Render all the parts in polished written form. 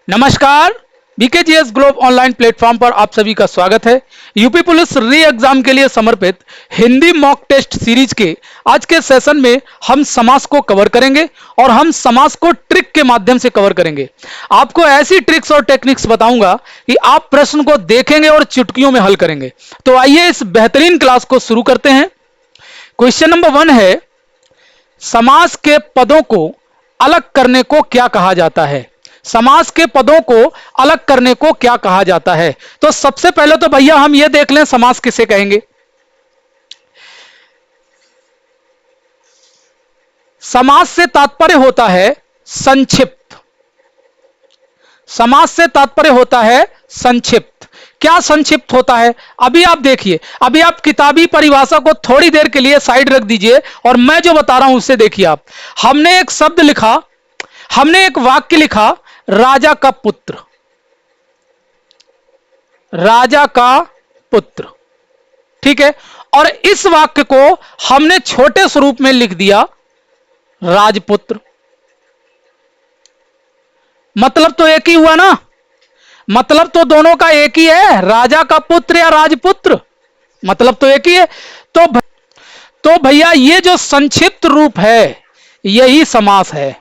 नमस्कार, बीकेजीएस globe online platform पर आप सभी का स्वागत है। यूपी पुलिस री एग्जाम के लिए समर्पित हिंदी मॉक टेस्ट सीरीज के आज के सेशन में हम समास को कवर करेंगे और हम समास को ट्रिक के माध्यम से कवर करेंगे। आपको ऐसी ट्रिक्स और टेक्निक्स बताऊंगा कि आप प्रश्न को देखेंगे और चुटकियों में हल करेंगे। तो आइए इस बेहतरीन क्लास को शुरू करते हैं। क्वेश्चन नंबर 1 है, समास के पदों को अलग करने को क्या कहा जाता है? समास के पदों को अलग करने को क्या कहा जाता है? तो सबसे पहले तो भैया हम यह देख लें समास किसे कहेंगे। समास से तात्पर्य होता है संक्षिप्त। समास से तात्पर्य होता है संक्षिप्त। क्या संक्षिप्त होता है? अभी आप देखिए, अभी आप किताबी परिभाषा को थोड़ी देर के लिए साइड रख दीजिए और मैं जो बता रहा हूं उससे देखिए आप। हमने एक शब्द लिखा, हमने एक वाक्य लिखा, राजा का पुत्र। राजा का पुत्र, ठीक है। और इस वाक्य को हमने छोटे स्वरूप में लिख दिया राजपुत्र। मतलब तो एक ही हुआ ना, मतलब तो दोनों का एक ही है, राजा का पुत्र या राजपुत्र, मतलब तो एक ही है। तो भैया ये जो संक्षिप्त रूप है यही समास है।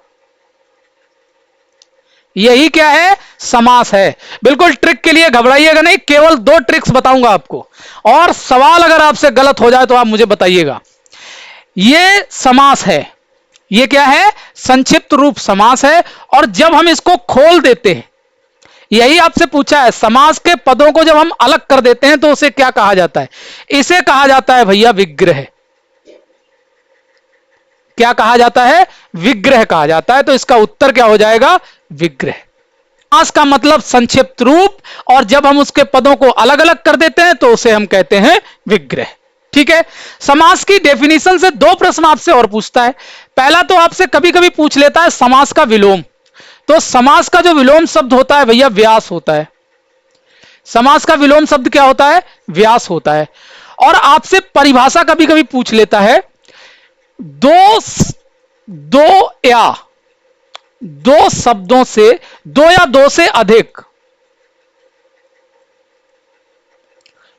यही क्या है? समास है। बिल्कुल ट्रिक के लिए घबराइएगा नहीं, केवल 2 ट्रिक्स बताऊंगा आपको और सवाल अगर आपसे गलत हो जाए तो आप मुझे बताइएगा। यह समास है, यह क्या है? संक्षिप्त रूप समास है। और जब हम इसको खोल देते हैं, यही आपसे पूछा है, समास के पदों को जब हम अलग कर देते हैं तो उसे क्या कहा जाता है? इसे कहा जाता है भैया विग्रह। क्या कहा जाता है? विग्रह कहा जाता है। तो इसका उत्तर क्या हो जाएगा? विग्रह। समास का मतलब संक्षिप्त रूप, और जब हम उसके पदों को अलग अलग कर देते हैं तो उसे हम कहते हैं विग्रह। ठीक है। समास की डेफिनेशन से 2 प्रश्न आपसे और पूछता है। पहला तो आपसे कभी कभी पूछ लेता है समास का विलोम। तो समास का जो विलोम शब्द होता है भैया व्यास होता है। समास का विलोम शब्द क्या होता है? व्यास होता है। और आपसे परिभाषा कभी कभी पूछ लेता है, दो शब्दों से, 2 या 2 से अधिक,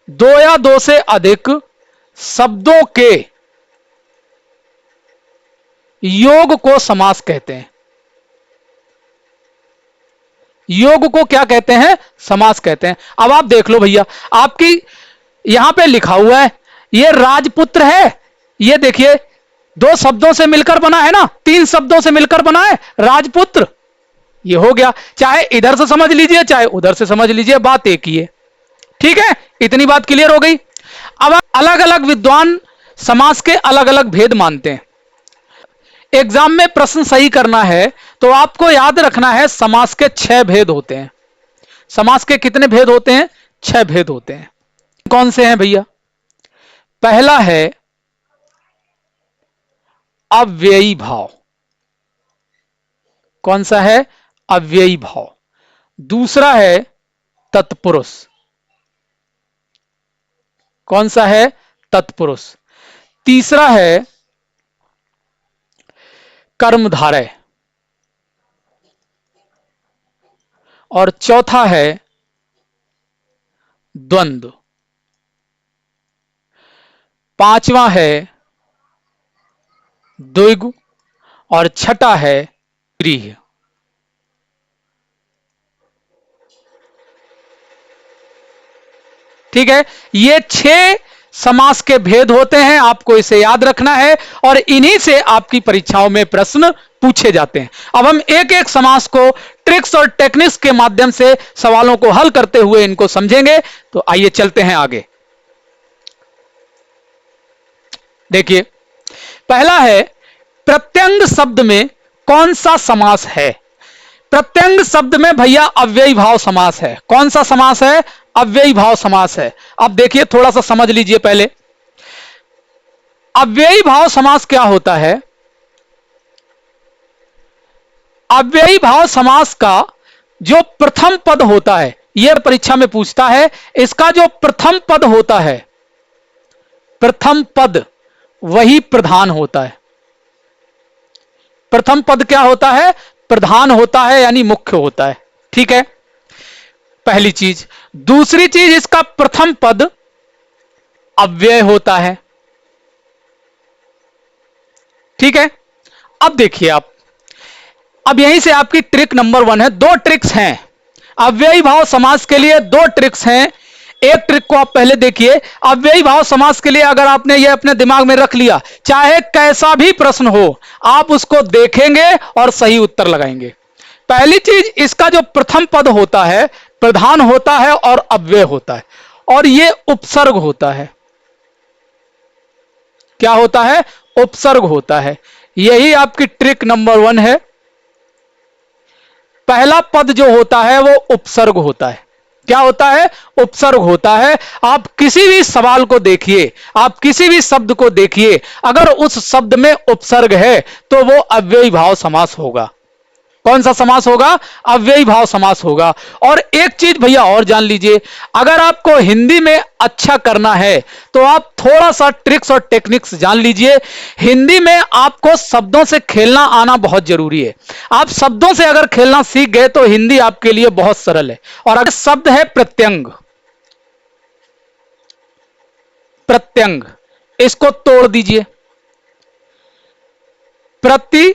2 या 2 से अधिक शब्दों के योग को समास कहते हैं। योग को क्या कहते हैं? समास कहते हैं। अब आप देख लो भैया, आपकी यहां पे लिखा हुआ है ये राजपुत्र है। ये देखिए 2 शब्दों से मिलकर बना है ना, 3 शब्दों से मिलकर बना है राजपुत्र। ये हो गया, चाहे इधर से समझ लीजिए चाहे उधर से समझ लीजिए, बात एक ही है। ठीक है, इतनी बात क्लियर हो गई। अब अलग अलग विद्वान समास के अलग अलग भेद मानते हैं। एग्जाम में प्रश्न सही करना है तो आपको याद रखना है समास के 6 भेद होते हैं। समास के कितने भेद होते हैं? 6 भेद होते हैं। कौन से हैं भैया? पहला है अव्ययी भाव। कौन सा है? अव्ययी भाव। दूसरा है तत्पुरुष। कौन सा है? तत्पुरुष। तीसरा है कर्मधारय। और चौथा है द्वंद्व। 5वां है द्विगु और 6ठा है व्रीहि। ठीक है, ये 6 समास के भेद होते हैं, आपको इसे याद रखना है और इन्हीं से आपकी परीक्षाओं में प्रश्न पूछे जाते हैं। अब हम एक एक समास को ट्रिक्स और टेक्निक्स के माध्यम से सवालों को हल करते हुए इनको समझेंगे। तो आइए चलते हैं आगे। देखिए, पहला है प्रत्यंग शब्द में कौन सा समास है? प्रत्यंग शब्द में भैया अव्ययी भाव समास है। कौन सा समास है? अव्ययी भाव समास है। अब देखिए, थोड़ा सा समझ लीजिए पहले। अव्ययी भाव समास क्या होता है? अव्ययी भाव समास का जो प्रथम पद होता है, यह परीक्षा में पूछता है, इसका जो प्रथम पद होता है, प्रथम पद वही प्रधान होता है। प्रथम पद क्या होता है? प्रधान होता है, यानी मुख्य होता है। ठीक है, पहली चीज। दूसरी चीज, इसका प्रथम पद अव्यय होता है। ठीक है, अब देखिए आप, अब यहीं से आपकी ट्रिक नंबर 1 है। दो ट्रिक्स हैं अव्ययी भाव समास के लिए, दो ट्रिक्स हैं। एक ट्रिक को आप पहले देखिए। अव्ययी भाव समास के लिए अगर आपने ये अपने दिमाग में रख लिया, चाहे कैसा भी प्रश्न हो, आप उसको देखेंगे और सही उत्तर लगाएंगे। पहली चीज, इसका जो प्रथम पद होता है प्रधान होता है और अव्यय होता है, और ये उपसर्ग होता है। क्या होता है? उपसर्ग होता है। यही आपकी ट्रिक नंबर 1 है। पहला पद जो होता है वो उपसर्ग होता है। क्या होता है? उपसर्ग होता है। आप किसी भी सवाल को देखिए, आप किसी भी शब्द को देखिए, अगर उस शब्द में उपसर्ग है तो वो अव्ययी भाव समास होगा। कौन सा समास होगा? अव्ययी भाव समास होगा। और एक चीज भैया और जान लीजिए, अगर आपको हिंदी में अच्छा करना है तो आप थोड़ा सा ट्रिक्स और टेक्निक्स जान लीजिए। हिंदी में आपको शब्दों से खेलना आना बहुत जरूरी है। आप शब्दों से अगर खेलना सीख गए तो हिंदी आपके लिए बहुत सरल है। और अगर शब्द है प्रत्यंग, प्रत्यंग, इसको तोड़ दीजिए। प्रति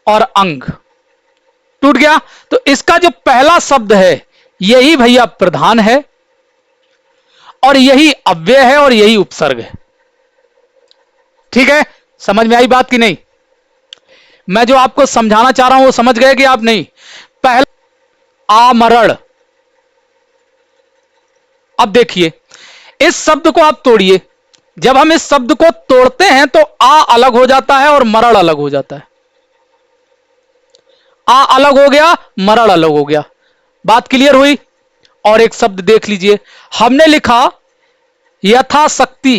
और अंग टूट गया, तो इसका जो पहला शब्द है यही भैया प्रधान है, और यही अव्यय है, और यही उपसर्ग है। ठीक है, समझ में आई बात कि नहीं? मैं जो आपको समझाना चाह रहा हूं वो समझ गए कि आप नहीं? पहला आमरण। अब देखिए, इस शब्द को आप तोड़िए। जब हम इस शब्द को तोड़ते हैं तो आ अलग हो जाता है और मरण अलग हो जाता है। आ अलग हो गया, मरण अलग हो गया। बात क्लियर हुई? और एक शब्द देख लीजिए, हमने लिखा यथाशक्ति,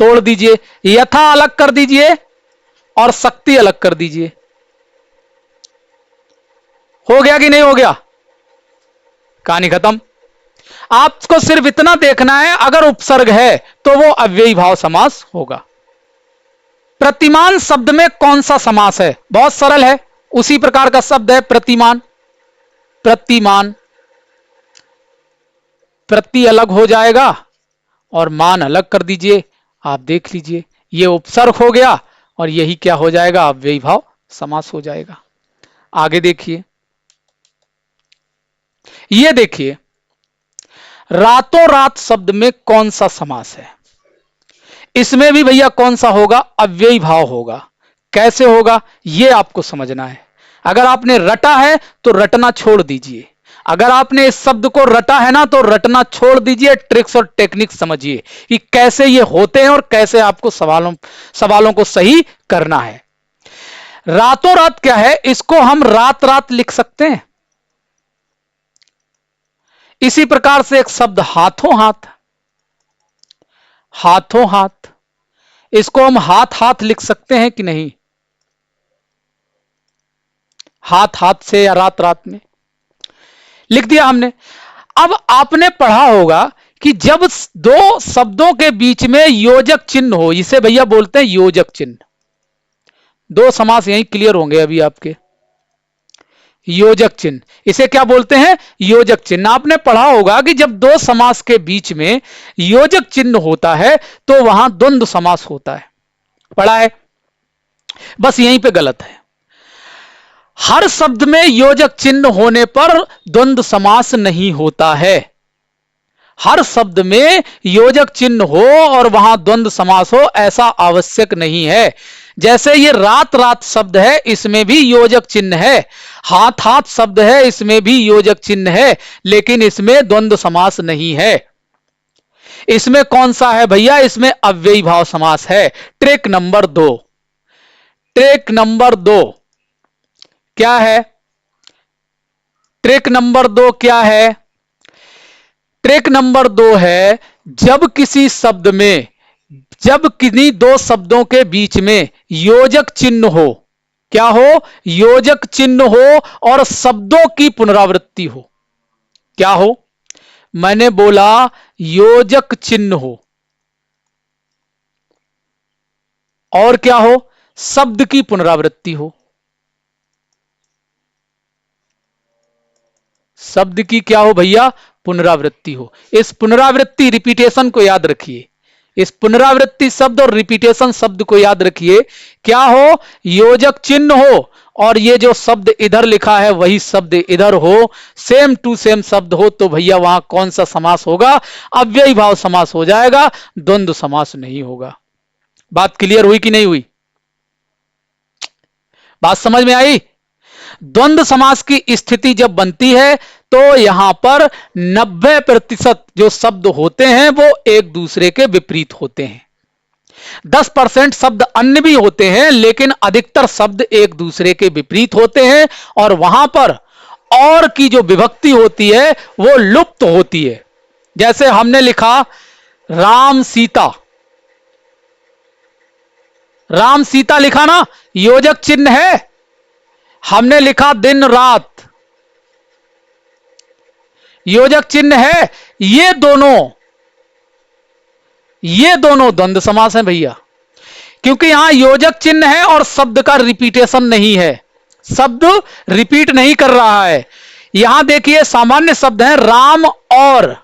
तोड़ दीजिए। यथा अलग कर दीजिए और शक्ति अलग कर दीजिए। हो गया कि नहीं हो गया? कहानी खत्म। आपको सिर्फ इतना देखना है, अगर उपसर्ग है तो वो अव्ययी भाव समास होगा। प्रतिमान शब्द में कौन सा समास है? बहुत सरल है, उसी प्रकार का शब्द है प्रतिमान। प्रतिमान, प्रति अलग हो जाएगा और मान अलग कर दीजिए। आप देख लीजिए, ये उपसर्ग हो गया और यही क्या हो जाएगा? अव्ययी भाव समास हो जाएगा। आगे देखिए, ये देखिए, रातों रात शब्द में कौन सा समास है? इसमें भी भैया कौन सा होगा? अव्ययी भाव होगा। कैसे होगा ये आपको समझना है। अगर आपने रटा है तो रटना छोड़ दीजिए। अगर आपने इस शब्द को रटा है ना तो रटना छोड़ दीजिए। ट्रिक्स और टेक्निक समझिए कि कैसे ये होते हैं और कैसे आपको सवालों को सही करना है। रातों रात क्या है? इसको हम रात रात लिख सकते हैं। इसी प्रकार से एक शब्द हाथों हाथ, हाथों हाथ, इसको हम हाथ हाथ लिख सकते हैं कि नहीं? हाथ हाथ से या रात रात में लिख दिया हमने। अब आपने पढ़ा होगा कि जब दो शब्दों के बीच में योजक चिन्ह हो, इसे भैया बोलते हैं योजक चिन्ह। दो समास यहीं क्लियर होंगे अभी आपके। योजक चिन्ह, इसे क्या बोलते हैं? योजक चिन्ह। आपने पढ़ा होगा कि जब दो समास के बीच में योजक चिन्ह होता है तो वहां द्वंद्व समास होता है। पढ़ा है? बस यहीं पे गलत है। हर शब्द में योजक चिन्ह होने पर द्वंद्व समास नहीं होता है। हर शब्द में योजक चिन्ह हो और वहां द्वंद्व समास हो ऐसा आवश्यक नहीं है। जैसे ये रात रात शब्द है, इसमें भी योजक चिन्ह है। हाथ हाथ शब्द है, इसमें भी योजक चिन्ह है, लेकिन इसमें द्वंद्व समास नहीं है। इसमें कौन सा है भैया? इसमें अव्ययी भाव समास है। ट्रिक नंबर 2, ट्रिक नंबर 2 क्या है? ट्रिक नंबर 2 क्या है? ट्रिक नंबर 2 है, जब किसी शब्द में, जब किन्हीं दो शब्दों के बीच में योजक चिन्ह हो, क्या हो? योजक चिन्ह हो और शब्दों की पुनरावृत्ति हो। क्या हो? मैंने बोला योजक चिन्ह हो और क्या हो? शब्द की पुनरावृत्ति हो। शब्द की क्या हो भैया? पुनरावृत्ति हो। इस पुनरावृत्ति रिपीटेशन को याद रखिए, इस पुनरावृत्ति शब्द और रिपीटेशन शब्द को याद रखिए। क्या हो? योजक चिन्ह हो और ये जो शब्द इधर लिखा है वही शब्द इधर हो, सेम टू सेम शब्द हो, तो भैया वहां कौन सा समास होगा? अव्ययी भाव समास हो जाएगा, द्वंद्व समास नहीं होगा। बात क्लियर हुई कि नहीं हुई? बात समझ में आई? द्वंद्व समास की स्थिति जब बनती है तो यहां पर 90% जो शब्द होते हैं वो एक दूसरे के विपरीत होते हैं। 10% शब्द अन्य भी होते हैं, लेकिन अधिकतर शब्द एक दूसरे के विपरीत होते हैं और वहां पर और की जो विभक्ति होती है वो लुप्त होती है। जैसे हमने लिखा राम सीता, राम सीता लिखा ना, योजक चिन्ह है। हमने लिखा दिन रात, योजक चिन्ह है। ये दोनों द्वंद्व समास हैं भैया, क्योंकि यहां योजक चिन्ह है और शब्द का रिपीटेशन नहीं है, शब्द रिपीट नहीं कर रहा है। यहां देखिए सामान्य शब्द है राम और,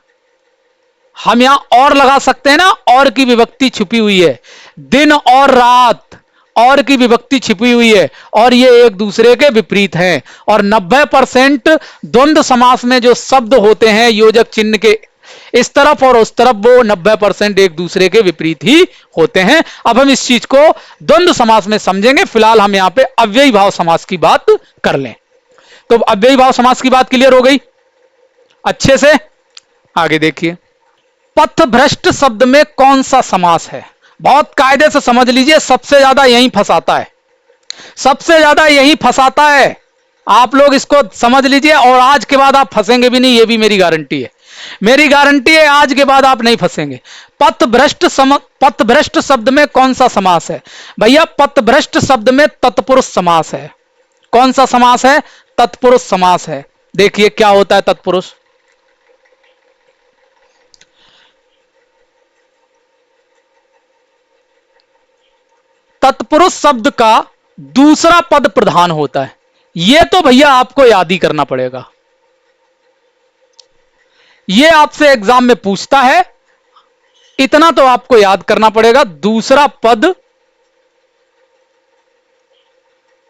हम यहां और लगा सकते हैं ना, और की विभक्ति छुपी हुई है। दिन और रात, और की विभक्ति छिपी हुई है, और ये एक दूसरे के विपरीत हैं। और 90% द्वंद्व समास में जो शब्द होते हैं योजक चिन्ह के इस तरफ और उस तरफ, वो 90% एक दूसरे के विपरीत ही होते हैं। अब हम इस चीज को द्वंद्व समास में समझेंगे। फिलहाल हम यहां पे अव्ययी भाव समास की बात कर लें। तो अव्ययी भाव समास की बात क्लियर हो गई अच्छे से? आगे देखिए, पथभ्रष्ट शब्द में कौन सा समास है? बहुत कायदे से समझ लीजिए, सबसे ज्यादा यही फंसाता है, सबसे ज्यादा यही फंसाता है। आप लोग इसको समझ लीजिए और आज के बाद आप फंसेंगे भी नहीं, ये भी मेरी गारंटी है, मेरी गारंटी है, आज के बाद आप नहीं फंसेंगे। पथभ्रष्ट शब्द में कौन सा समास है भैया? पथभ्रष्ट शब्द में तत्पुरुष समास है। कौन सा समास है? तत्पुरुष समास है। देखिए क्या होता है तत्पुरुष। तत्पुरुष शब्द का दूसरा पद प्रधान होता है। यह तो भैया आपको याद ही करना पड़ेगा, यह आपसे एग्जाम में पूछता है, इतना तो आपको याद करना पड़ेगा। दूसरा पद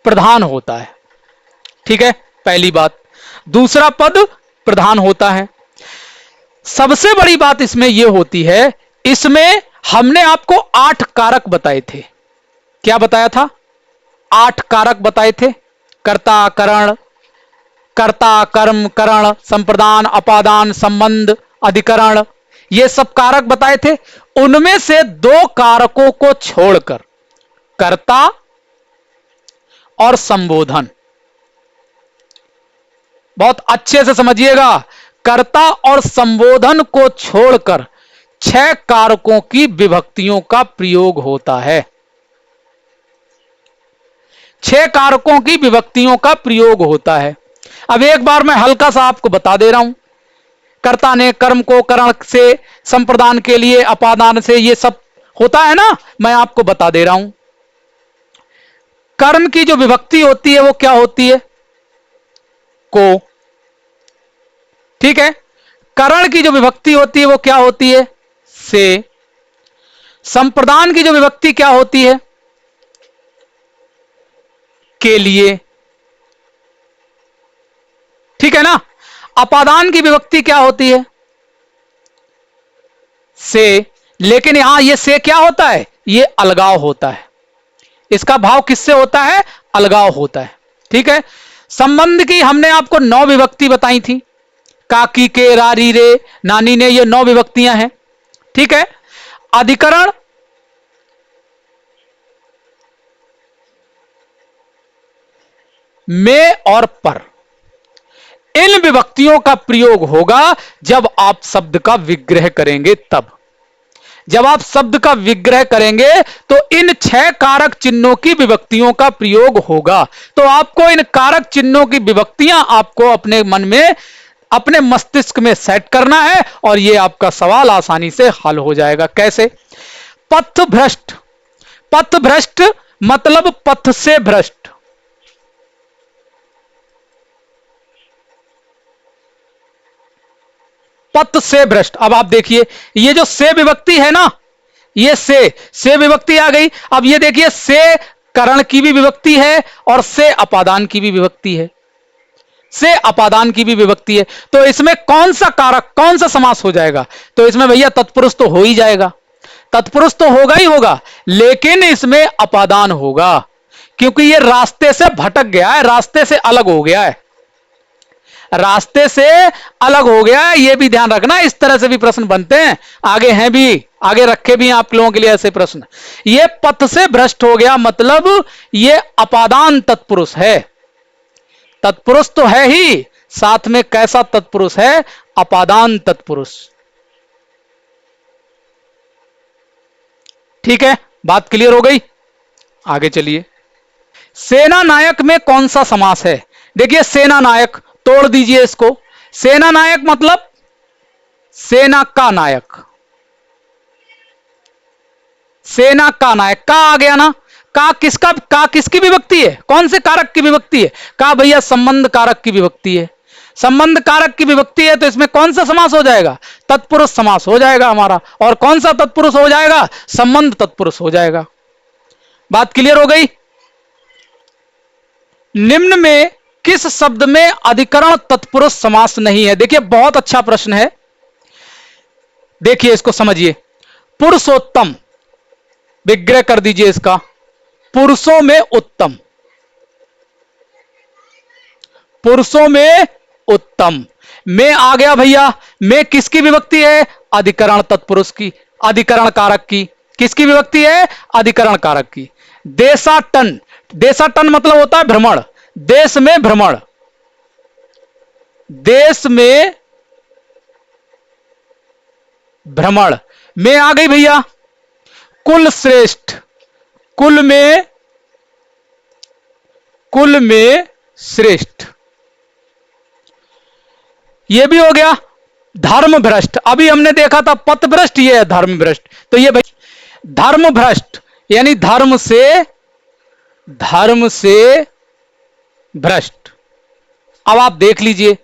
प्रधान होता है, ठीक है, पहली बात, दूसरा पद प्रधान होता है। सबसे बड़ी बात इसमें यह होती है, इसमें हमने आपको 8 कारक बताए थे। क्या बताया था? 8 कारक बताए थे। कर्ता, करण, कर्ता, कर्म, करण, संप्रदान, अपादान, संबंध, अधिकरण, ये सब कारक बताए थे। उनमें से 2 कारकों को छोड़कर, कर्ता और संबोधन, बहुत अच्छे से समझिएगा, कर्ता और संबोधन को छोड़कर 6 कारकों की विभक्तियों का प्रयोग होता है। 6 कारकों की विभक्तियों का प्रयोग होता है। अब एक बार मैं हल्का सा आपको बता दे रहा हूं। कर्ता ने कर्म को करण से, संप्रदान के लिए अपादान से, ये सब होता है ना, मैं आपको बता दे रहा हूं। कर्म की जो विभक्ति होती है वो क्या होती है? को, ठीक है। करण की जो विभक्ति होती है वो क्या होती है? से। संप्रदान की जो विभक्ति क्या होती है? के लिए, ठीक है ना। अपादान की विभक्ति क्या होती है? से। लेकिन यहां ये से क्या होता है? ये अलगाव होता है। इसका भाव किससे होता है? अलगाव होता है, ठीक है। संबंध की हमने आपको 9 विभक्ति बताई थी। काकी के, रारी रे, नानी ने, ये 9 विभक्तियां हैं, ठीक है। अधिकरण में और पर, इन विभक्तियों का प्रयोग होगा जब आप शब्द का विग्रह करेंगे। तब जब आप शब्द का विग्रह करेंगे तो इन 6 कारक चिन्हों की विभक्तियों का प्रयोग होगा। तो आपको इन कारक चिन्हों की विभक्तियां आपको अपने मन में, अपने मस्तिष्क में सेट करना है और यह आपका सवाल आसानी से हल हो जाएगा। कैसे? पथभ्रष्ट, पथभ्रष्ट मतलब पथ से भ्रष्ट। पथ से भ्रष्ट। अब आप देखिए, ये जो से विभक्ति है ना, ये से विभक्ति आ गई। अब ये देखिए, से करण की भी विभक्ति है और से अपादान की भी विभक्ति है, से अपादान की भी विभक्ति है। तो इसमें कौन सा कारक, कौन सा समास हो जाएगा? तो इसमें भैया तत्पुरुष तो हो ही जाएगा, तत्पुरुष तो होगा ही होगा, लेकिन इसमें अपादान होगा, क्योंकि ये रास्ते से भटक गया है, रास्ते से अलग हो गया है, रास्ते से अलग हो गया है। ये भी ध्यान रखना, इस तरह से भी प्रश्न बनते हैं, आगे हैं भी, आगे रखे भी हैं आप लोगों के लिए ऐसे प्रश्न। ये पथ से भ्रष्ट हो गया, मतलब ये अपादान तत्पुरुष है। तत्पुरुष तो है ही, साथ में कैसा तत्पुरुष है? अपादान तत्पुरुष। ठीक है, बात क्लियर हो गई? आगे चलिए। सेना नायक में कौन सा समास है? देखिए, सेना नायक, तोड़ दीजिए इसको। सेना नायक मतलब सेना का नायक, सेना का नायक, का आ गया ना, का किसका, का किसकी विभक्ति है? कौन से कारक की विभक्ति है? का भैया संबंध कारक की विभक्ति है। संबंध कारक की विभक्ति है, तो इसमें कौन सा समास हो जाएगा? तत्पुरुष समास हो जाएगा हमारा। और कौन सा तत्पुरुष हो जाएगा? संबंध तत्पुरुष हो जाएगा। बात क्लियर हो गई? निम्न में किस शब्द में अधिकरण तत्पुरुष समास नहीं है? देखिए, बहुत अच्छा प्रश्न है, देखिए इसको समझिए। पुरुषोत्तम, विग्रह कर दीजिए इसका, पुरुषों में उत्तम, पुरुषों में उत्तम। में आ गया भैया, में किसकी विभक्ति है? अधिकरण तत्पुरुष की, अधिकरण कारक की। किसकी विभक्ति है? अधिकरण कारक की। देशाटन, देशाटन मतलब होता है भ्रमण, देश में भ्रमण, देश में भ्रमण। में आ गई भैया। कुल श्रेष्ठ, कुल में, कुल में श्रेष्ठ, यह भी हो गया। धर्म भ्रष्ट, अभी हमने देखा था पथ भ्रष्ट, ये है धर्म भ्रष्ट। तो ये भाई धर्म भ्रष्ट, यानी धर्म से, धर्म से भ्रष्ट। अब आप देख लीजिए,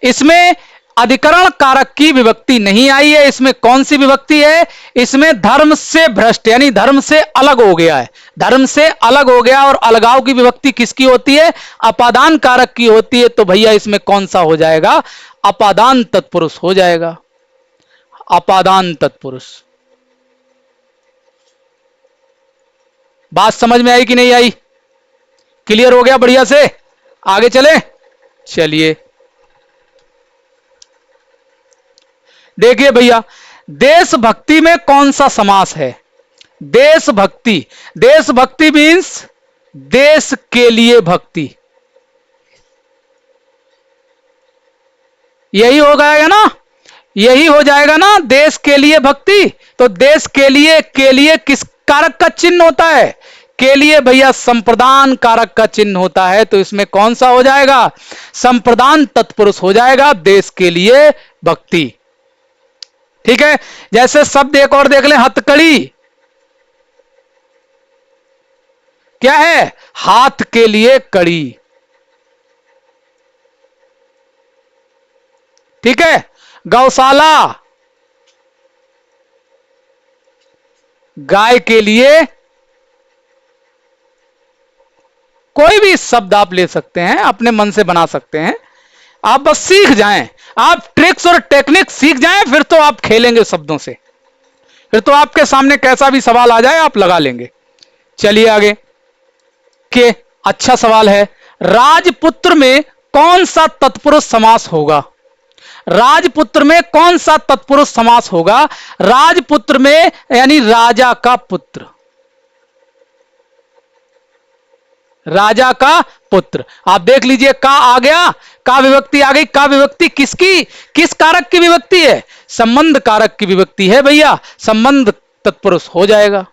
इसमें अधिकरण कारक की विभक्ति नहीं आई है। इसमें कौन सी विभक्ति है? इसमें धर्म से भ्रष्ट, यानी धर्म से अलग हो गया है, धर्म से अलग हो गया। और अलगाव की विभक्ति किसकी होती है? अपादान कारक की होती है। तो भैया इसमें कौन सा हो जाएगा? अपादान तत्पुरुष हो जाएगा, अपादान तत्पुरुष। बात समझ में आई कि नहीं आई? क्लियर हो गया बढ़िया से? आगे चले, चलिए। देखिए भैया, देशभक्ति में कौन सा समास है? देशभक्ति, देशभक्ति मीन्स देश के लिए भक्ति, यही हो जाएगा ना, यही हो जाएगा ना, देश के लिए भक्ति। तो देश के लिए किस कारक का चिन्ह होता है? के लिए भैया संप्रदान कारक का चिन्ह होता है। तो इसमें कौन सा हो जाएगा? संप्रदान तत्पुरुष हो जाएगा, देश के लिए भक्ति। ठीक है, जैसे शब्द एक और देख लें, हथकड़ी, क्या है? हाथ के लिए कड़ी। ठीक है, गौशाला, गाय के लिए, कोई भी शब्द आप ले सकते हैं, अपने मन से बना सकते हैं। आप बस सीख जाएं, आप ट्रिक्स और टेक्निक सीख जाएं, फिर तो आप खेलेंगे शब्दों से, फिर तो आपके सामने कैसा भी सवाल आ जाए आप लगा लेंगे। चलिए आगे के, अच्छा सवाल है। राजपुत्र में कौन सा तत्पुरुष समास होगा? राजपुत्र में कौन सा तत्पुरुष समास होगा? राजपुत्र में यानी राजा का पुत्र, राजा का पुत्र। आप देख लीजिए, का आ गया, का विभक्ति आ गई। का विभक्ति किसकी, किस कारक की विभक्ति है? संबंध कारक की विभक्ति है भैया, संबंध तत्पुरुष हो जाएगा।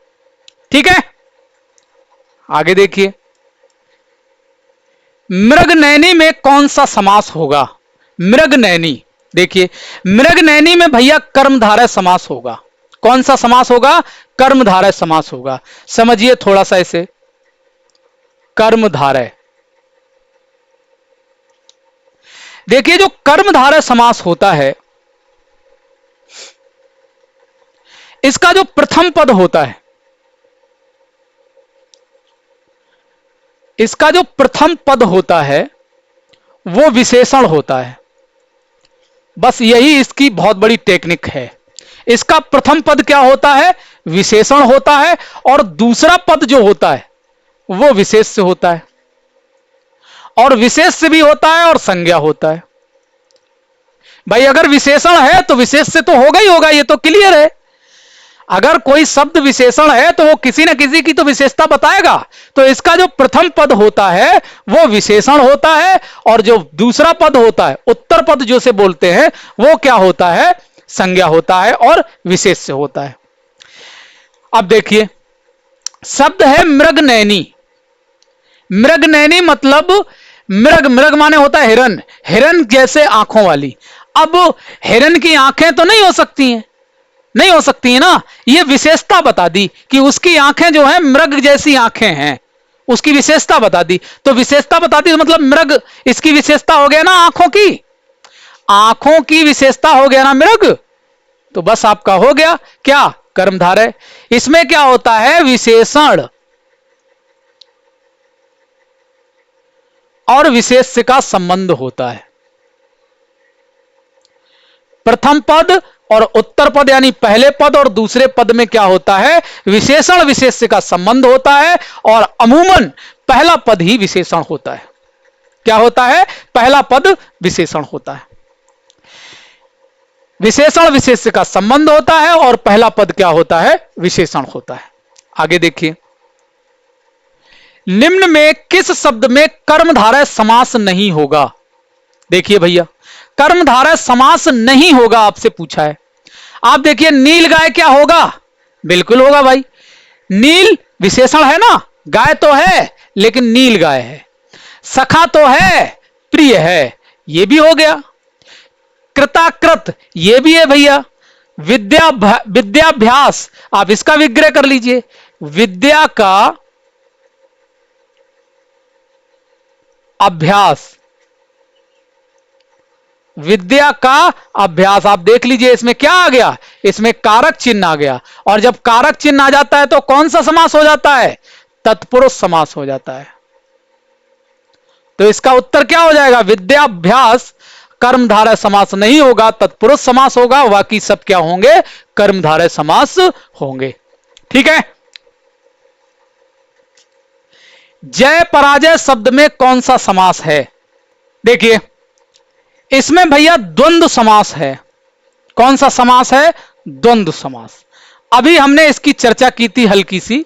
ठीक है, आगे देखिए। मृगनयनी में कौन सा समास होगा? मृगनयनी, देखिए मृगनयनी में भैया कर्मधारय समास होगा। कौन सा समास होगा? कर्मधारय समास होगा। समझिए थोड़ा सा इसे, कर्मधारय। देखिए जो कर्मधारय समास होता है, इसका जो प्रथम पद होता है, इसका जो प्रथम पद होता है वो विशेषण होता है। बस यही इसकी बहुत बड़ी टेक्निक है। इसका प्रथम पद क्या होता है? विशेषण होता है, और दूसरा पद जो होता है वो विशेष से होता है, और विशेष से भी होता है और संज्ञा होता है। भाई अगर विशेषण है तो विशेष से तो होगा ही होगा, ये तो क्लियर है। अगर कोई शब्द विशेषण है तो वो किसी न किसी की तो विशेषता बताएगा। तो इसका जो प्रथम पद होता है वो विशेषण होता है, और जो दूसरा पद होता है, उत्तर पद जो से बोलते हैं, वो क्या होता है? संज्ञा होता है और विशेष से होता है। अब देखिए शब्द है मृगनयनी। मृगनयनी मतलब मृग, मृग माने होता है हिरन, हिरन जैसे आंखों वाली। अब हिरन की आंखें तो नहीं हो सकती हैं, नहीं हो सकती है ना। ये विशेषता बता दी कि उसकी आंखें जो है मृग जैसी आंखें हैं, उसकी विशेषता बता दी। तो विशेषता बता दी तो मतलब मृग, इसकी विशेषता हो गया ना आंखों की, आंखों की विशेषता हो गया ना मृग। तो बस आपका हो गया क्या? कर्मधारय। इसमें क्या होता है? विशेषण और विशेष का संबंध होता है। प्रथम पद और उत्तर पद यानी पहले पद और दूसरे पद में क्या होता है? विशेषण विशेष का संबंध होता है, और अमूमन पहला पद ही विशेषण होता है। क्या होता है? पहला पद विशेषण होता है। विशेषण विशेष का संबंध होता है और पहला पद क्या होता है? विशेषण होता है। आगे देखिए, निम्न में किस शब्द में कर्मधारय समास नहीं होगा? देखिए भैया, कर्मधारय समास नहीं होगा आपसे पूछा है। आप देखिए नील गाय क्या होगा? बिल्कुल होगा भाई। नील विशेषण है ना, गाय तो है लेकिन नील गाय है। सखा तो है, प्रिय है, ये भी हो गया। कृताकृत ये भी है भैया। विद्याभ्यास, आप इसका विग्रह कर लीजिए। विद्या का अभ्यास, विद्या का अभ्यास। आप देख लीजिए इसमें क्या आ गया? इसमें कारक चिन्ह आ गया, और जब कारक चिन्ह आ जाता है तो कौन सा समास हो जाता है? तत्पुरुष समास हो जाता है। तो इसका उत्तर क्या हो जाएगा? विद्याभ्यास कर्मधारय समास नहीं होगा, तत्पुरुष समास होगा। बाकी सब क्या होंगे? कर्मधारय समास होंगे। ठीक है। जय पराजय शब्द में कौन सा समास है? देखिए इसमें भैया द्वंद्व समास है। कौन सा समास है? द्वंद्व समास। अभी हमने इसकी चर्चा की थी हल्की सी।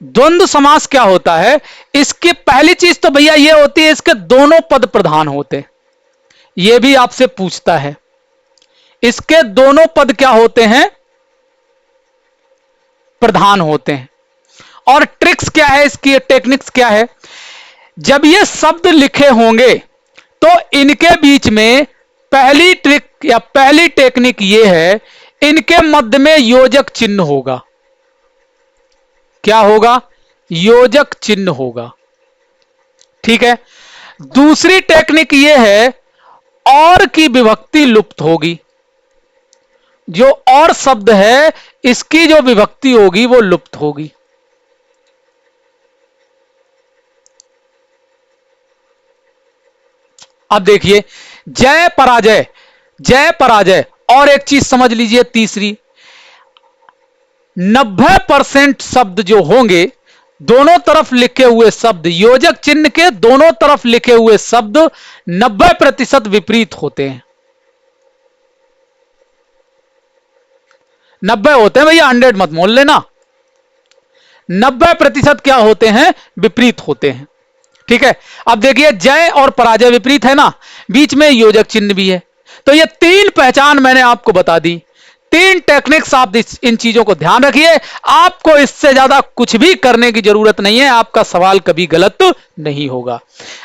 द्वंद्व समास क्या होता है? इसकी पहली चीज तो भैया ये होती है, इसके दोनों पद प्रधान होते। यह भी आपसे पूछता है, इसके दोनों पद क्या होते हैं? प्रधान होते हैं। और ट्रिक्स क्या है इसकी, टेक्निक्स क्या है? जब ये शब्द लिखे होंगे तो इनके बीच में पहली ट्रिक या पहली टेक्निक ये है, इनके मध्य में योजक चिन्ह होगा। क्या होगा? योजक चिन्ह होगा। ठीक है। दूसरी टेक्निक ये है, और की विभक्ति लुप्त होगी। जो और शब्द है इसकी जो विभक्ति होगी वो लुप्त होगी। अब देखिए जय पराजय, जय पराजय। और एक चीज समझ लीजिए तीसरी, 90% शब्द जो होंगे, दोनों तरफ लिखे हुए शब्द, योजक चिन्ह के दोनों तरफ लिखे हुए शब्द 90% विपरीत होते हैं। 90 होते हैं भैया, 100 मत मोल लेना। 90% क्या होते हैं? विपरीत होते हैं। ठीक है। अब देखिए जय और पराजय विपरीत है ना, बीच में योजक चिन्ह भी है। तो ये तीन पहचान मैंने आपको बता दी, तीन टेक्निक्स। आप इन चीजों को ध्यान रखिए। आपको इससे ज्यादा कुछ भी करने की जरूरत नहीं है। आपका सवाल कभी गलत नहीं होगा।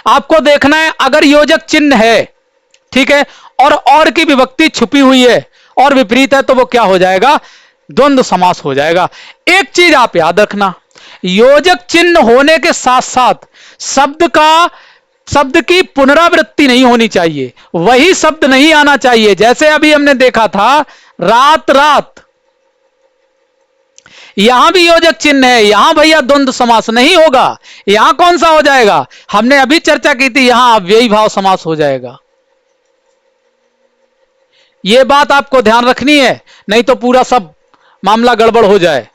आपको देखना है अगर योजक चिन्ह है, ठीक है, और की विभक्ति छुपी हुई है और विपरीत है, तो वो क्या हो जाएगा? द्वंद्व समास हो जाएगा। एक चीज आप याद रखना, योजक चिन्ह होने के साथ साथ शब्द की पुनरावृत्ति नहीं होनी चाहिए, वही शब्द नहीं आना चाहिए। जैसे अभी हमने देखा था रात रात, यहां भी योजक चिन्ह है, यहां भैया द्वंद्व समास नहीं होगा। यहां कौन सा हो जाएगा, हमने अभी चर्चा की थी, यहां अव्ययी भाव समास हो जाएगा। यह बात आपको ध्यान रखनी है, नहीं तो पूरा सब मामला गड़बड़ हो जाए।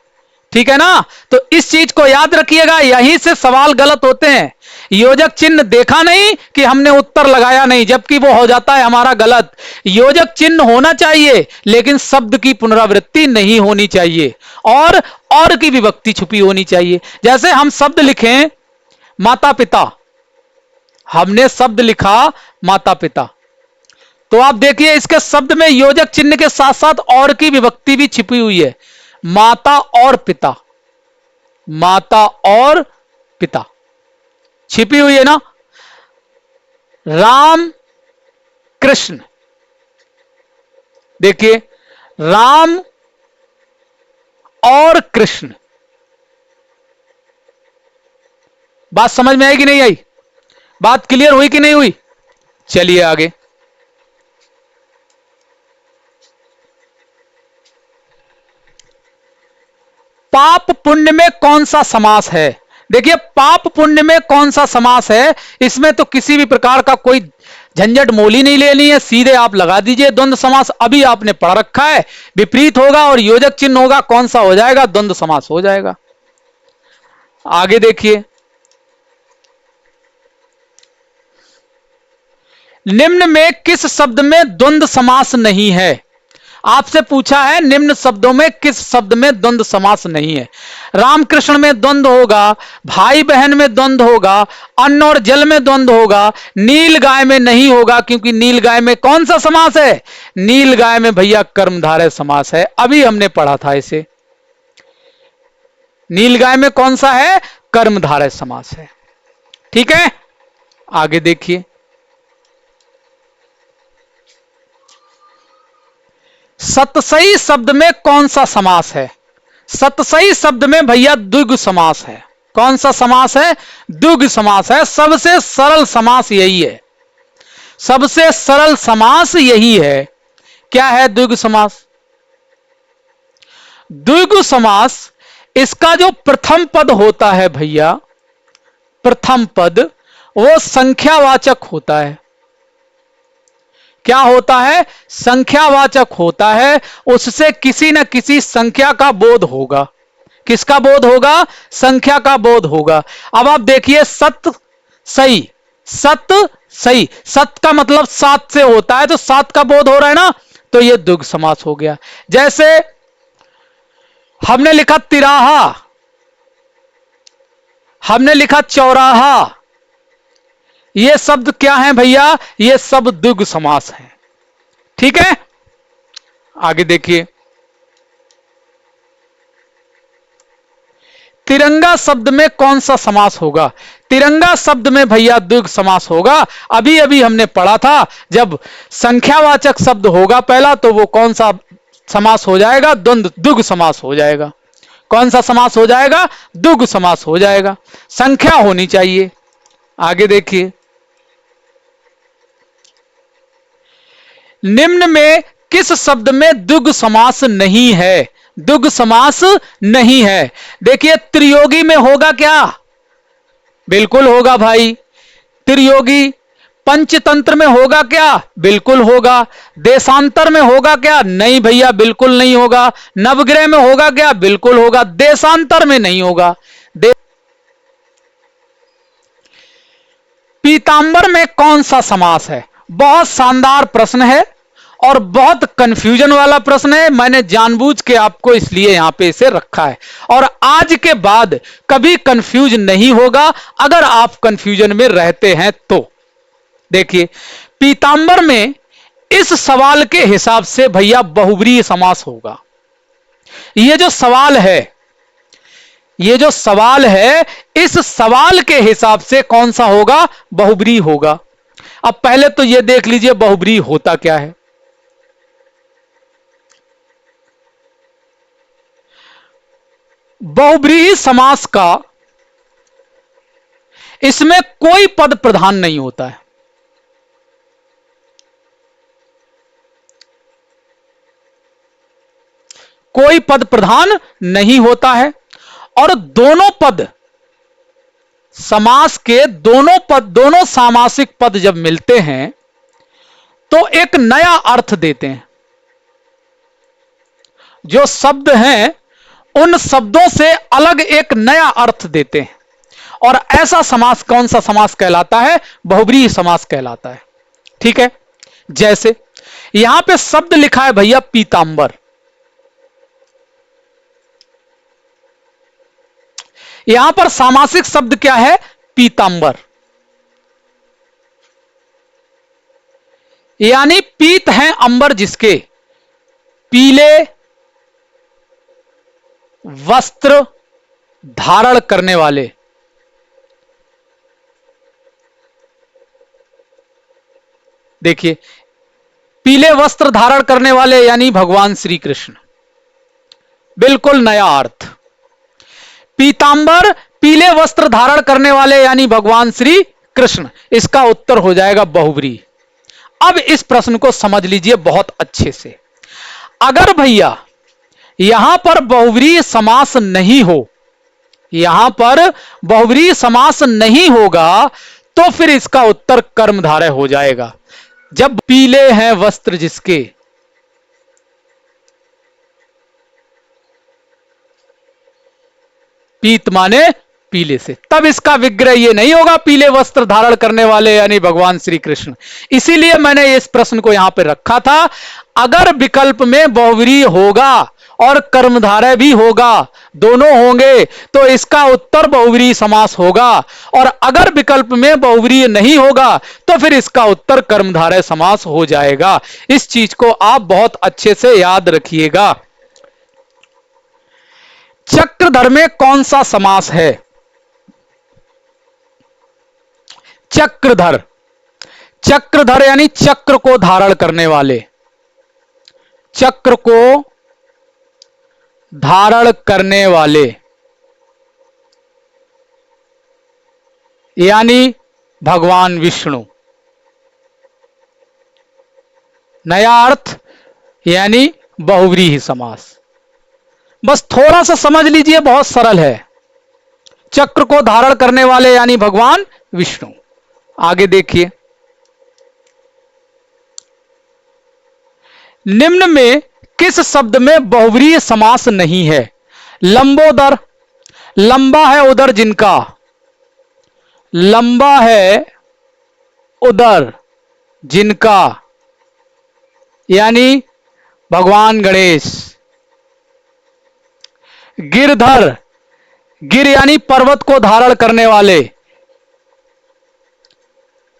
ठीक है ना, तो इस चीज को याद रखिएगा, यहीं से सवाल गलत होते हैं। योजक चिन्ह देखा नहीं कि हमने उत्तर लगाया नहीं, जबकि वो हो जाता है हमारा गलत। योजक चिन्ह होना चाहिए लेकिन शब्द की पुनरावृत्ति नहीं होनी चाहिए, और की विभक्ति छुपी होनी चाहिए। जैसे हम शब्द लिखें माता पिता, हमने शब्द लिखा माता पिता, तो आप देखिए इसके शब्द में योजक चिन्ह के साथ साथ और की विभक्ति भी छिपी हुई है, माता और पिता, माता और पिता छिपी हुई है ना। राम कृष्ण, देखिए राम और कृष्ण, बात समझ में आई कि नहीं आई, बात क्लियर हुई कि नहीं हुई। चलिए आगे, पाप पुण्य में कौन सा समास है। देखिए पाप पुण्य में कौन सा समास है, इसमें तो किसी भी प्रकार का कोई झंझट मोली नहीं लेनी है, सीधे आप लगा दीजिए द्वंद्व समास। अभी आपने पढ़ रखा है, विपरीत होगा और योजक चिन्ह होगा, कौन सा हो जाएगा, द्वंद्व समास हो जाएगा। आगे देखिए, निम्न में किस शब्द में द्वंद्व समास नहीं है। आपसे पूछा है निम्न शब्दों में किस शब्द में द्वंद्व समास नहीं है। रामकृष्ण में द्वंद्व होगा, भाई बहन में द्वंद्व होगा, अन्न और जल में द्वंद्व होगा, नील गाय में नहीं होगा, क्योंकि नील गाय में कौन सा समास है, नील गाय में भैया कर्मधारय समास है, अभी हमने पढ़ा था इसे। नील गाय में कौन सा है, कर्मधारय समास है। ठीक है, आगे देखिए, सतसई शब्द में कौन सा समास है। सतसई शब्द में भैया द्विगु समास है। कौन सा समास है, द्विगु समास है। सबसे सरल समास यही है, सबसे सरल समास यही है। क्या है द्विगु समास, द्विगु समास, इसका जो प्रथम पद होता है भैया, प्रथम पद वो संख्यावाचक होता है। क्या होता है, संख्यावाचक होता है, उससे किसी न किसी संख्या का बोध होगा। किसका बोध होगा, संख्या का बोध होगा। अब आप देखिए सत सही, सत सही, सत का मतलब सात से होता है, तो सात का बोध हो रहा है ना, तो यह द्विगु समास हो गया। जैसे हमने लिखा तिराहा, हमने लिखा चौराहा, ये शब्द क्या है भैया, ये सब द्विगु समास है। ठीक है, आगे देखिए, तिरंगा शब्द में कौन सा समास होगा। तिरंगा शब्द में भैया द्विगु समास होगा। अभी अभी हमने पढ़ा था, जब संख्यावाचक शब्द होगा पहला, तो वो कौन सा समास हो जाएगा, द्विगु समास हो जाएगा। कौन सा समास हो जाएगा, द्विगु समास हो जाएगा, संख्या होनी चाहिए। आगे देखिए, निम्न में किस शब्द में द्विगु समास नहीं है, द्विगु समास नहीं है। देखिए त्रियोगी में होगा क्या, बिल्कुल होगा भाई, त्रियोगी। पंचतंत्र में होगा क्या, बिल्कुल होगा। देशांतर में होगा क्या, नहीं भैया बिल्कुल नहीं होगा। नवग्रह में होगा क्या, बिल्कुल होगा। देशांतर में नहीं होगा। पीतांबर में कौन सा समास है, बहुत शानदार प्रश्न है और बहुत कंफ्यूजन वाला प्रश्न है। मैंने जानबूझ के आपको इसलिए यहां पे इसे रखा है, और आज के बाद कभी कंफ्यूज नहीं होगा अगर आप कंफ्यूजन में रहते हैं तो। देखिए पीतांबर में इस सवाल के हिसाब से भैया बहुब्रीहि समास होगा। ये जो सवाल है, ये जो सवाल है, इस सवाल के हिसाब से कौन सा होगा, बहुब्रीहि होगा। अब पहले तो यह देख लीजिए बहुब्रीहि होता क्या है। बहुब्रीहि समास का इसमें कोई पद प्रधान नहीं होता है। कोई पद प्रधान नहीं होता है और दोनों पद समास के दोनों सामासिक पद जब मिलते हैं तो एक नया अर्थ देते हैं। जो शब्द हैं उन शब्दों से अलग एक नया अर्थ देते हैं और ऐसा समास कौन सा समास कहलाता है? बहुब्रीहि समास कहलाता है। ठीक है, जैसे यहां पे शब्द लिखा है भैया पीतांबर। यहां पर सामासिक शब्द क्या है? पीतांबर। यानी पीत हैं अंबर जिसके, पीले वस्त्र धारण करने वाले। देखिए, पीले वस्त्र धारण करने वाले यानी भगवान श्री कृष्ण। बिल्कुल नया अर्थ। पीतांबर पीले वस्त्र धारण करने वाले यानी भगवान श्री कृष्ण। इसका उत्तर हो जाएगा बहुब्रीहि। अब इस प्रश्न को समझ लीजिए बहुत अच्छे से। अगर भैया यहां पर बहुब्रीहि समास नहीं हो, यहां पर बहुब्रीहि समास नहीं होगा तो फिर इसका उत्तर कर्मधारय हो जाएगा। जब पीले हैं वस्त्र जिसके, पीत माने पीले से, तब इसका विग्रह ये नहीं होगा पीले वस्त्र धारण करने वाले यानी भगवान श्री कृष्ण। इसीलिए मैंने इस प्रश्न को यहां पे रखा था। अगर विकल्प में बहुब्रीहि होगा और कर्मधारय भी होगा, दोनों होंगे, तो इसका उत्तर बहुब्रीहि समास होगा। और अगर विकल्प में बहुब्रीहि नहीं होगा तो फिर इसका उत्तर कर्मधारय समास हो जाएगा। इस चीज को आप बहुत अच्छे से याद रखिएगा। चक्रधर में कौन सा समास है? चक्रधर। चक्रधर यानी चक्र को धारण करने वाले, चक्र को धारण करने वाले यानी भगवान विष्णु। नया अर्थ यानी बहुब्रीहि समास। बस थोड़ा सा समझ लीजिए, बहुत सरल है। चक्र को धारण करने वाले यानी भगवान विष्णु। आगे देखिए, निम्न में किस शब्द में बहुब्रीहि समास नहीं है? लंबोदर। लंबा है उदर जिनका, लंबा है उदर जिनका यानी भगवान गणेश। गिरधर। गिर यानी पर्वत को धारण करने वाले,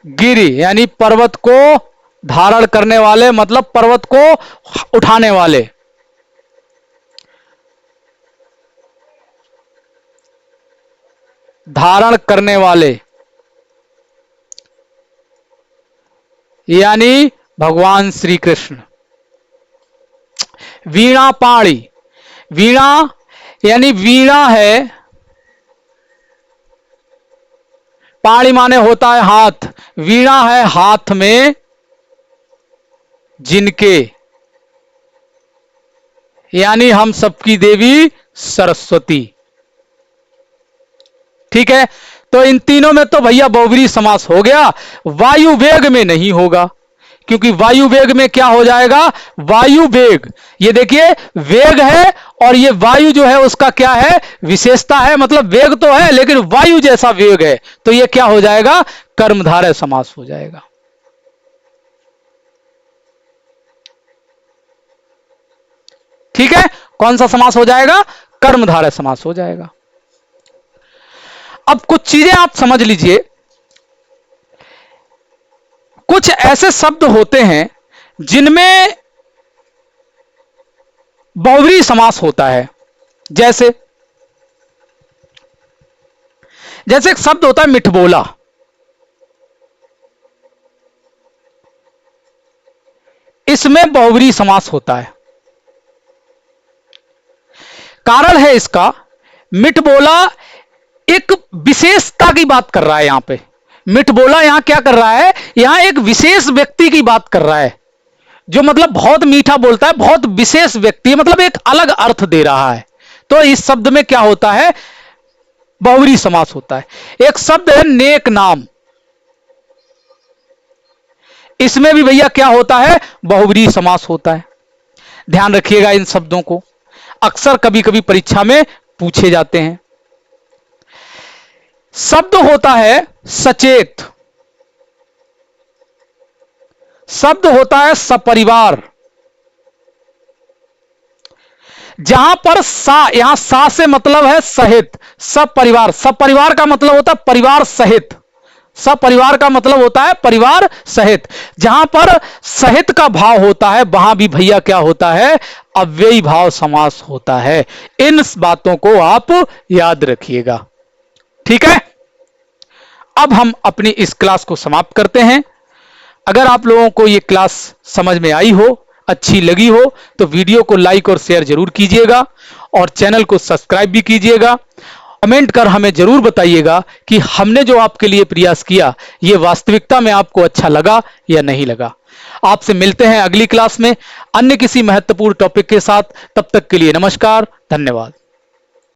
गिरि यानी पर्वत को धारण करने वाले मतलब पर्वत को उठाने वाले। धारण करने वाले यानी भगवान श्री कृष्ण। वीणा पाणी। वीणा यानी वीणा है, पाणी माने होता है हाथ, वीणा है हाथ में जिनके यानी हम सबकी देवी सरस्वती। ठीक है, तो इन तीनों में तो भैया बहुब्रीहि समास हो गया। वायु वेग में नहीं होगा, क्योंकि वायु वेग में क्या हो जाएगा? वायु वेग। ये देखिए वेग है और ये वायु जो है उसका क्या है? विशेषता है। मतलब वेग तो है लेकिन वायु जैसा वेग है, तो ये क्या हो जाएगा? कर्मधारय समास हो जाएगा। ठीक है, कौन सा समास हो जाएगा? कर्मधारय समास हो जाएगा। अब कुछ चीजें आप समझ लीजिए। कुछ ऐसे शब्द होते हैं जिनमें बहुब्रीहि समास होता है। जैसे एक शब्द होता है मिठबोला। इसमें बहुब्रीहि समास होता है। कारण है इसका, मिठबोला एक विशेषता की बात कर रहा है। यहां पे मिठ बोला यहां क्या कर रहा है, यहां एक विशेष व्यक्ति की बात कर रहा है, जो मतलब बहुत मीठा बोलता है, बहुत विशेष व्यक्ति है, मतलब एक अलग अर्थ दे रहा है। तो इस शब्द में क्या होता है, बहुब्रीहि समास होता है। एक शब्द है नेक नाम, इसमें भी भैया क्या होता है, बहुब्रीहि समास होता है। ध्यान रखिएगा इन शब्दों को, अक्सर कभी कभी परीक्षा में पूछे जाते हैं। शब्द होता है सचेत, शब्द होता है सपरिवार। जहां पर सा, यहां सा से मतलब है सहित, सपरिवार, सपरिवार का मतलब होता है परिवार सहित, सपरिवार का मतलब होता है परिवार सहित। जहां पर सहित का भाव होता है वहां भी भैया क्या होता है, अव्ययी भाव समास होता है। इन बातों को आप याद रखिएगा, ठीक है। अब हम अपनी इस क्लास को समाप्त करते हैं। अगर आप लोगों को यह क्लास समझ में आई हो, अच्छी लगी हो, तो वीडियो को लाइक और शेयर जरूर कीजिएगा और चैनल को सब्सक्राइब भी कीजिएगा। कमेंट कर हमें जरूर बताइएगा कि हमने जो आपके लिए प्रयास किया यह वास्तविकता में आपको अच्छा लगा या नहीं लगा। आपसे मिलते हैं अगली क्लास में अन्य किसी महत्वपूर्ण टॉपिक के साथ। तब तक के लिए नमस्कार, धन्यवाद।